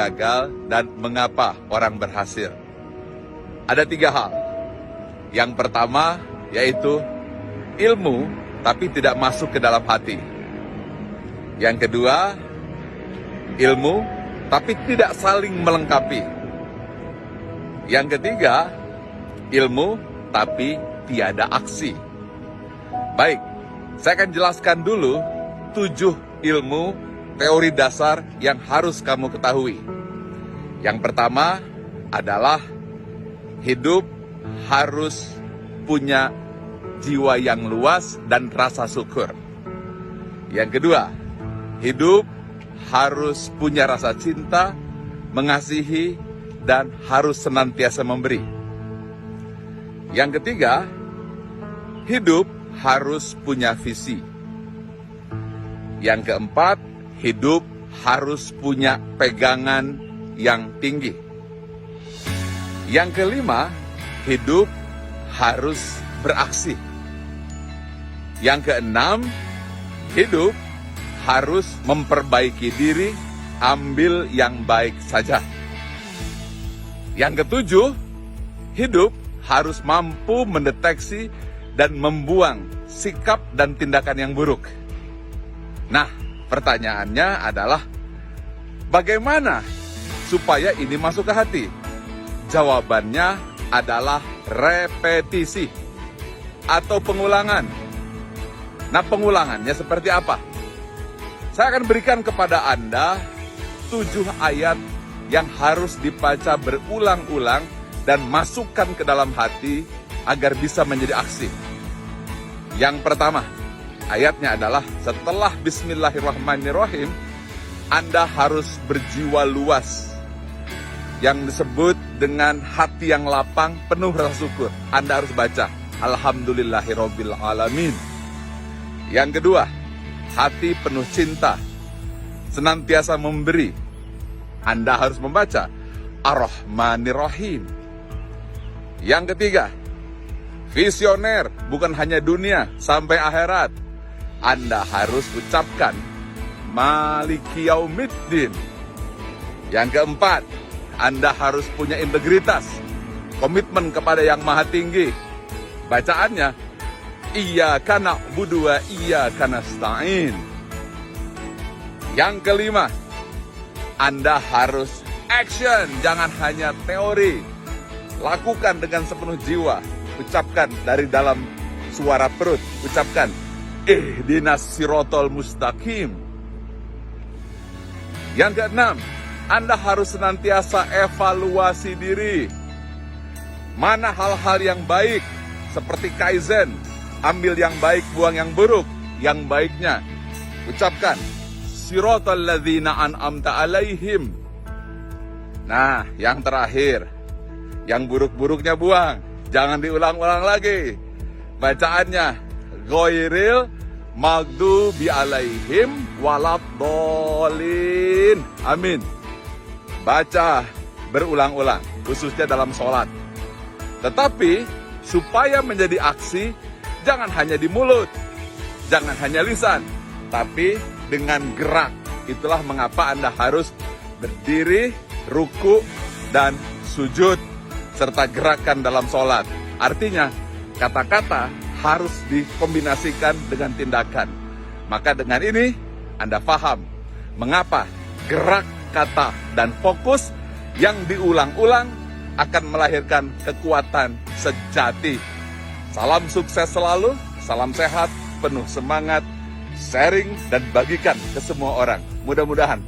gagal dan mengapa orang berhasil? Ada 3 hal. Yang pertama yaitu ilmu tapi tidak masuk ke dalam hati. Yang kedua, ilmu tapi tidak saling melengkapi. Yang ketiga, ilmu tapi tiada aksi. Baik, saya akan jelaskan dulu 7 ilmu teori dasar yang harus kamu ketahui. Yang pertama adalah hidup harus punya jiwa yang luas dan rasa syukur. Yang kedua, hidup harus punya rasa cinta, mengasihi, dan harus senantiasa memberi. Yang ketiga, hidup harus punya visi. Yang keempat, hidup harus punya pegangan yang tinggi. Yang kelima, hidup harus beraksi. Yang keenam, hidup harus memperbaiki diri, ambil yang baik saja. Yang ketujuh, hidup harus mampu mendeteksi dan membuang sikap dan tindakan yang buruk. Nah, pertanyaannya adalah bagaimana supaya ini masuk ke hati? Jawabannya adalah repetisi atau pengulangan. Nah, pengulangannya seperti apa? Saya akan berikan kepada Anda 7 ayat yang harus dibaca berulang-ulang dan masukkan ke dalam hati agar bisa menjadi aksi. Yang pertama, ayatnya adalah setelah Bismillahirrahmanirrahim, Anda harus berjiwa luas, yang disebut dengan hati yang lapang, penuh rasa syukur. Anda harus baca Alhamdulillahirabbil alamin. Yang kedua, hati penuh cinta, senantiasa memberi. Anda harus membaca Ar-Rahmanir-Rahim. Yang ketiga, visioner, bukan hanya dunia sampai akhirat. Anda harus ucapkan Maliki Yaumiddin. Yang keempat, Anda harus punya integritas, komitmen kepada yang maha tinggi. Bacaannya, Iyyaka na'budu wa iyyaka nasta'in. Yang kelima, Anda harus action, jangan hanya teori. Lakukan dengan sepenuh jiwa. Ucapkan dari dalam suara perut. Ucapkan, Ihdinas sirotol mustaqim. Yang keenam, Anda harus senantiasa evaluasi diri. Mana hal-hal yang baik, seperti Kaizen, ambil yang baik, buang yang buruk. Yang baiknya, ucapkan, Sirotol ladzina an'amta alaihim. Nah, yang terakhir, yang buruk-buruknya buang. Jangan diulang-ulang lagi. Bacaannya, Ghairil maghdubi alaihim waladhdallin. Amin. Baca berulang-ulang, khususnya dalam sholat. Tetapi, supaya menjadi aksi, jangan hanya di mulut, jangan hanya lisan, tapi dengan gerak. Itulah mengapa Anda harus berdiri, ruku, dan sujud, serta gerakan dalam sholat. Artinya, kata-kata harus dikombinasikan dengan tindakan. Maka dengan ini, Anda paham mengapa gerak, kata, dan fokus yang diulang-ulang akan melahirkan kekuatan sejati. Salam sukses selalu, salam sehat, penuh semangat, sharing dan bagikan ke semua orang. Mudah-mudahan